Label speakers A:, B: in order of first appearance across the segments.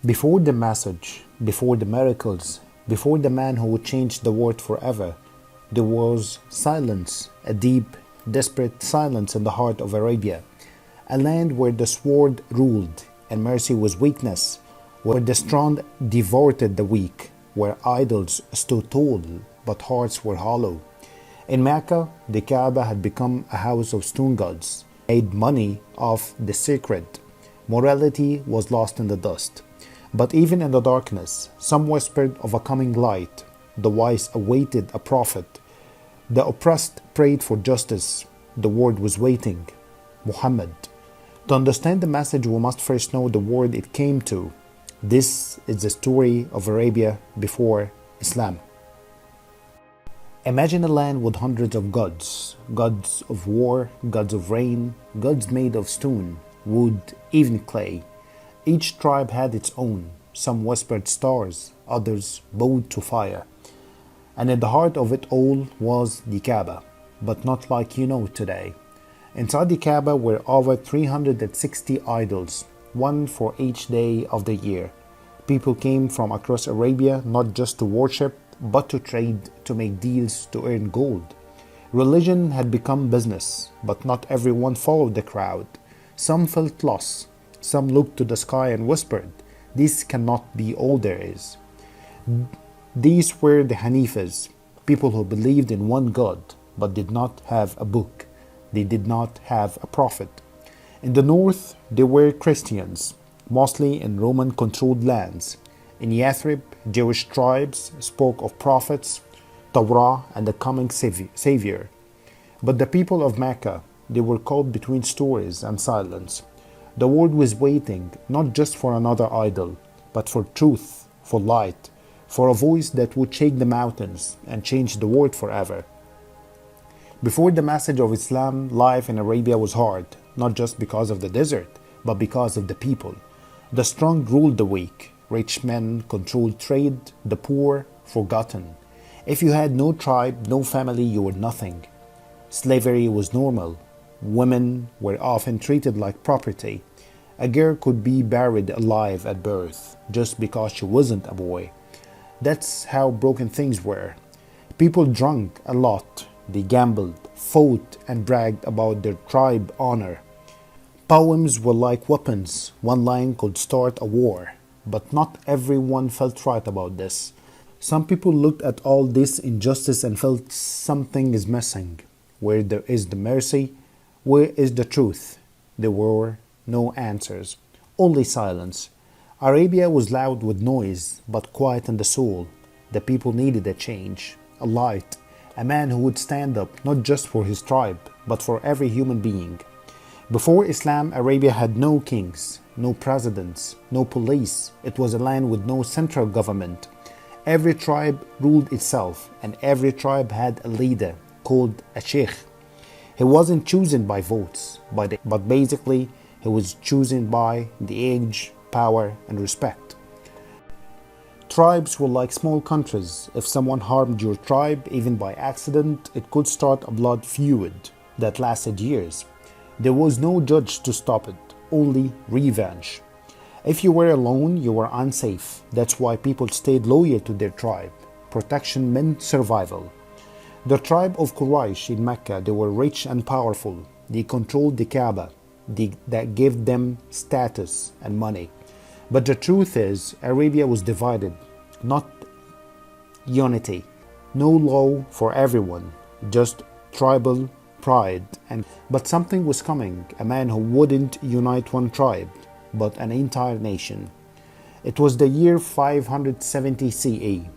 A: Before the message, before the miracles, before the man who would change the world forever, there was silence, a deep, desperate silence in the heart of Arabia, a land where the sword ruled and mercy was weakness, where the strong devoured the weak, where idols stood tall but hearts were hollow. In Mecca, the Kaaba had become a house of stone gods, made money off the sacred. Morality was lost in the dust. But even in the darkness, some whispered of a coming light. The wise awaited a prophet. The oppressed prayed for justice. The word was waiting. Muhammad. To understand the message, we must first know the world it came to. This is the story of Arabia before Islam. Imagine a land with hundreds of gods, gods of war, gods of rain, gods made of stone, wood, even clay. Each tribe had its own. Some whispered stars, others bowed to fire. And in the heart of it all was the Kaaba, but not like you know today. Inside the Kaaba were over 360 idols, one for each day of the year. People came from across Arabia not just to worship, but to trade, to make deals, to earn gold. Religion had become business, but not everyone followed the crowd. Some felt lost. Some looked to the sky and whispered, "This cannot be all there is." These were the Hanifas, people who believed in one God, but did not have a book. They did not have a prophet. In the north, there were Christians, mostly in Roman-controlled lands. In Yathrib, Jewish tribes spoke of prophets, Torah, and the coming Savior. But the people of Mecca, they were caught between stories and silence. The world was waiting not just for another idol, but for truth, for light, for a voice that would shake the mountains and change the world forever. Before the message of Islam, life in Arabia was hard, not just because of the desert, but because of the people. The strong ruled the weak, rich men controlled trade, the poor forgotten. If you had no tribe, no family, you were nothing. Slavery was normal. Women were often treated like property. A girl could be buried alive at birth just because she wasn't a boy. That's how broken things were. People drank a lot. They gambled, fought, and bragged about their tribe honor. Poems were like weapons. One line could start a war. But not everyone felt right about this. Some people looked at all this injustice and felt something is missing. Where there is the mercy, where is the truth? There were no answers, only silence. Arabia was loud with noise, but quiet in the soul. The people needed a change, a light, a man who would stand up not just for his tribe, but for every human being. Before Islam, Arabia had no kings, no presidents, no police. It was a land with no central government. Every tribe ruled itself, and every tribe had a leader called a sheikh. He wasn't chosen by votes, but basically he was chosen by the age, power, and respect. Tribes were like small countries. If someone harmed your tribe, even by accident, it could start a blood feud that lasted years. There was no judge to stop it, only revenge. If you were alone, you were unsafe. That's why people stayed loyal to their tribe. Protection meant survival. The tribe of Quraysh in Mecca, they were rich and powerful. They controlled the Kaaba. That gave them status and money. But the truth is, Arabia was divided, not unity. No law for everyone, just tribal pride. But something was coming, a man who wouldn't unite one tribe, but an entire nation. It was the year 570 CE,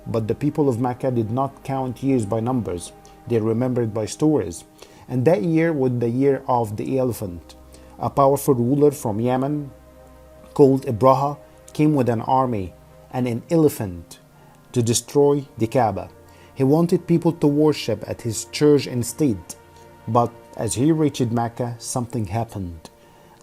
A: but the people of Mecca did not count years by numbers. They remembered by stories. And that year was the year of the elephant. A powerful ruler from Yemen called Ibrahim came with an army and an elephant to destroy the Kaaba. He wanted people to worship at his church instead. But as he reached Mecca, something happened.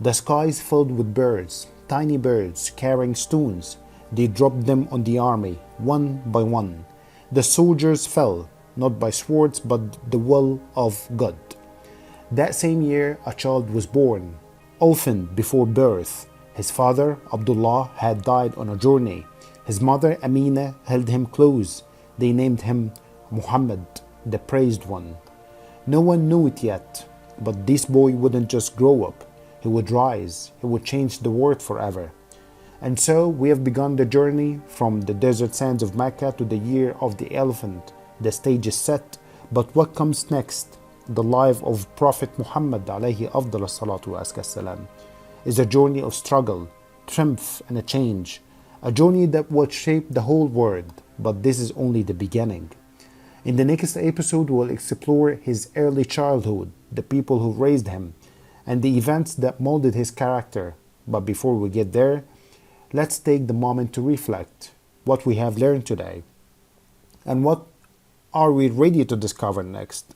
A: The skies filled with birds, tiny birds carrying stones. They dropped them on the army, one by one. The soldiers fell, not by swords, but the will of God. That same year, a child was born, orphaned before birth. His father, Abdullah, had died on a journey. His mother, Amina, held him close. They named him Muhammad, the praised one. No one knew it yet, but this boy wouldn't just grow up. He would rise. He would change the world forever. And so we have begun the journey from the desert sands of Mecca to the year of the elephant. The stage is set, but what comes next? The life of Prophet Muhammad alayhi afdal salatu wassalam is a journey of struggle, triumph and a change. A journey that will shape the whole world, but this is only the beginning. In the next episode, we'll explore his early childhood, the people who raised him, and the events that molded his character. But before we get there, let's take the moment to reflect what we have learned today and what are we ready to discover next.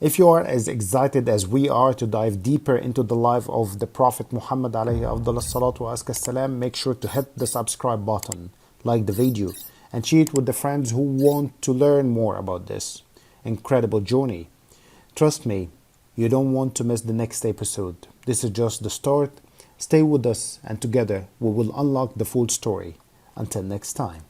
A: If you are as excited as we are to dive deeper into the life of the Prophet Muhammad alayhi afdal salatu wassalam, make sure to hit the subscribe button, like the video, and share it with the friends who want to learn more about this incredible journey. Trust me, you don't want to miss the next episode. This is just the start. Stay with us and together we will unlock the full story. Until next time.